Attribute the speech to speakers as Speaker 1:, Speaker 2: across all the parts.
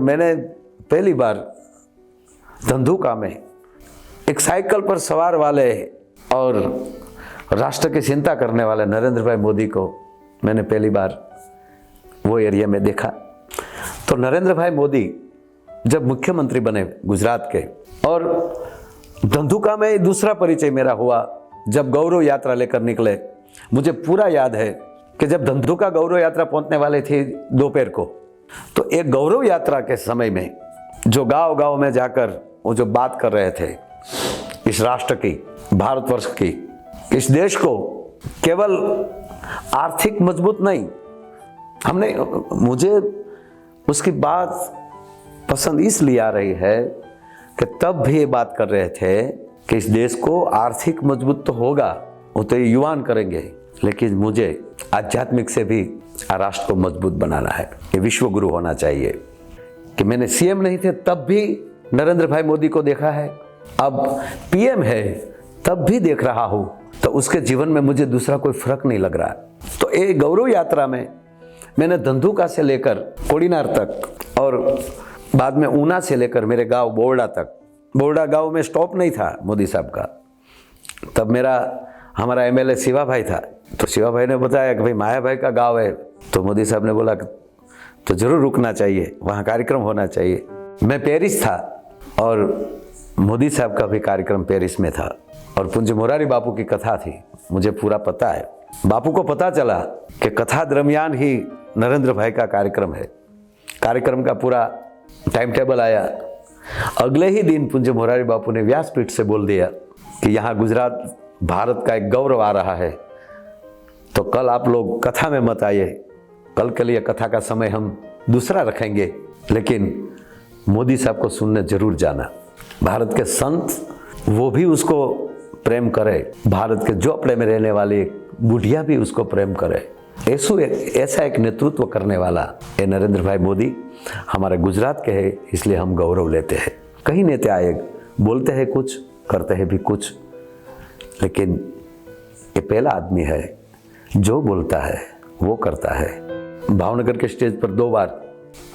Speaker 1: मैंने पहली बार धंधुका में एक साइकिल पर सवार वाले और राष्ट्र की चिंता करने वाले नरेंद्र भाई मोदी को मैंने पहली बार वो एरिया में देखा। तो नरेंद्र भाई मोदी जब मुख्यमंत्री बने गुजरात के, और धंधुका में दूसरा परिचय मेरा हुआ जब गौरव यात्रा लेकर निकले। मुझे पूरा याद है कि जब धंधुका गौरव यात्रा पहुंचने वाले थे दोपहर को, तो एक गौरव यात्रा के समय में जो गांव गांव में जाकर वो जो बात कर रहे थे इस राष्ट्र की, भारतवर्ष की, इस देश को केवल आर्थिक मजबूत नहीं, मुझे उसकी बात पसंद इसलिए आ रही है कि तब भी ये बात कर रहे थे कि इस देश को आर्थिक मजबूत तो होगा, वो तो युवान करेंगे, लेकिन मुझे आध्यात्मिक से भी राष्ट्र को मजबूत बनाना है। ये विश्व गुरु होना चाहिए। कि मैंने सीएम नहीं थे तब भी नरेंद्र भाई मोदी को देखा है, अब पीएम है तब भी देख रहा हूं, तो उसके जीवन में मुझे दूसरा कोई फर्क नहीं लग रहा। तो एक गौरव यात्रा में मैंने धंधुका से लेकर कोड़ीनार तक और बाद में ऊना से लेकर मेरे गांव बोर्डा तक, बोर्डा गांव में स्टॉप नहीं था मोदी साहब का, तब हमारा एमएलए शिवा भाई था। तो शिवा भाई ने बताया कि भाई माया भाई का गांव है, तो मोदी साहब ने बोला तो जरूर रुकना चाहिए, वहाँ कार्यक्रम होना चाहिए। मैं पेरिस था और मोदी साहब का भी कार्यक्रम पेरिस में था और पूज्य मोरारी बापू की कथा थी, मुझे पूरा पता है। बापू को पता चला कि कथा दरमियान ही नरेंद्र भाई का कार्यक्रम है। कार्यक्रम का पूरा टाइम टेबल आया। अगले ही दिन पूज्य मोरारी बापू ने व्यासपीठ से बोल दिया कि यहाँ गुजरात भारत का एक गौरव आ रहा है, तो कल आप लोग कथा में मत आइए, कल के लिए कथा का समय हम दूसरा रखेंगे, लेकिन मोदी साहब को सुनने जरूर जाना। भारत के संत वो भी उसको प्रेम करे, भारत के झोपड़े में रहने वाली बुढ़िया भी उसको प्रेम करे। ऐसा एक नेतृत्व करने वाला ये नरेंद्र भाई मोदी हमारे गुजरात के हैं, इसलिए हम गौरव लेते हैं। कई नेता आए, बोलते हैं कुछ, करते हैं भी कुछ, लेकिन ये पहला आदमी है जो बोलता है वो करता है। भावनगर के स्टेज पर 2 बार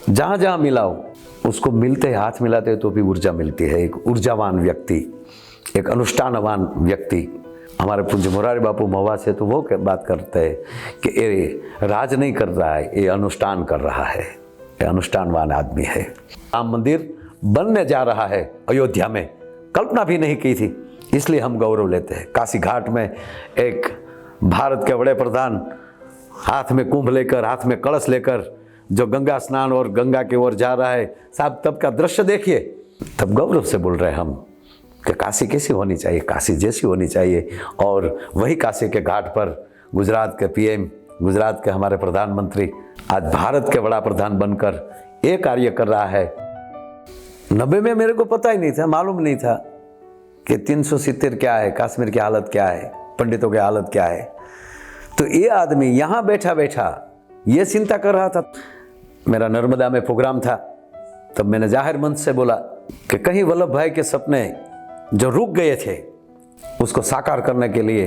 Speaker 1: जहाँ जहाँ मिलाओ उसको मिलते हैं, हाथ मिलाते हैं तो भी ऊर्जा मिलती है। एक ऊर्जावान व्यक्ति, एक अनुष्ठानवान व्यक्ति। हमारे पूज्य मोरारी बापू महुआ से तो वो बात करते हैं कि ये राज नहीं कर रहा है, ये अनुष्ठान कर रहा है, ये अनुष्ठानवान आदमी है। राम मंदिर बनने जा रहा है अयोध्या में, कल्पना भी नहीं की थी, इसलिए हम गौरव लेते हैं। काशी घाट में एक भारत के बड़े प्रधान हाथ में कुंभ लेकर, हाथ में कलश लेकर जो गंगा स्नान और गंगा की ओर जा रहा है, साहब तब का दृश्य देखिए, तब गौरव से बोल रहे हैं हम कि काशी कैसी होनी चाहिए, काशी जैसी होनी चाहिए। और वही काशी के घाट पर गुजरात के पीएम, गुजरात के हमारे प्रधानमंत्री आज भारत के बड़ा प्रधान बनकर ये कार्य कर रहा है। 90 में मेरे को पता ही नहीं था, मालूम नहीं था कि 370 क्या है, कश्मीर की हालत क्या है, पंडितों की हालत क्या है। तो ये आदमी यहाँ बैठा बैठा ये चिंता कर रहा था। मेरा नर्मदा में प्रोग्राम था, तब मैंने जाहिर मंच से बोला कि कहीं वल्लभ भाई के सपने जो रुक गए थे उसको साकार करने के लिए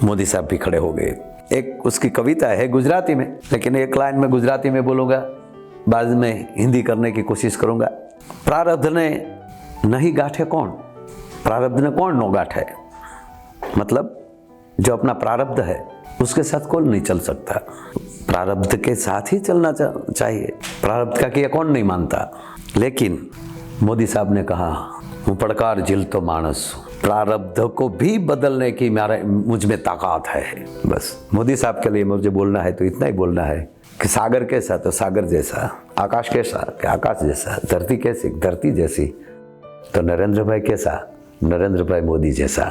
Speaker 1: मोदी साहब भी खड़े हो गए। एक उसकी कविता है गुजराती में, लेकिन एक लाइन में गुजराती में बोलूँगा, बाद में हिंदी करने की कोशिश करूँगा। प्रारब्ध ने नहीं गांठे कौन, प्रारब्ध ने कौन नो गांठे, मतलब जो अपना प्रारब्ध है उसके साथ कौन नहीं चल सकता, प्रारब्ध के साथ ही चलना चाहिए। प्रारब्ध का किया कौन नहीं मानता, लेकिन मोदी साहब ने कहा हूँ पड़कार झीलतो मानस, प्रारब्ध को भी बदलने की मुझ में ताकत है। बस मोदी साहब के लिए मुझे बोलना है तो इतना ही बोलना है कि सागर कैसा तो सागर जैसा, आकाश कैसा कि आकाश जैसा, धरती कैसी धरती जैसी, तो नरेंद्र भाई कैसा, नरेंद्र भाई मोदी जैसा।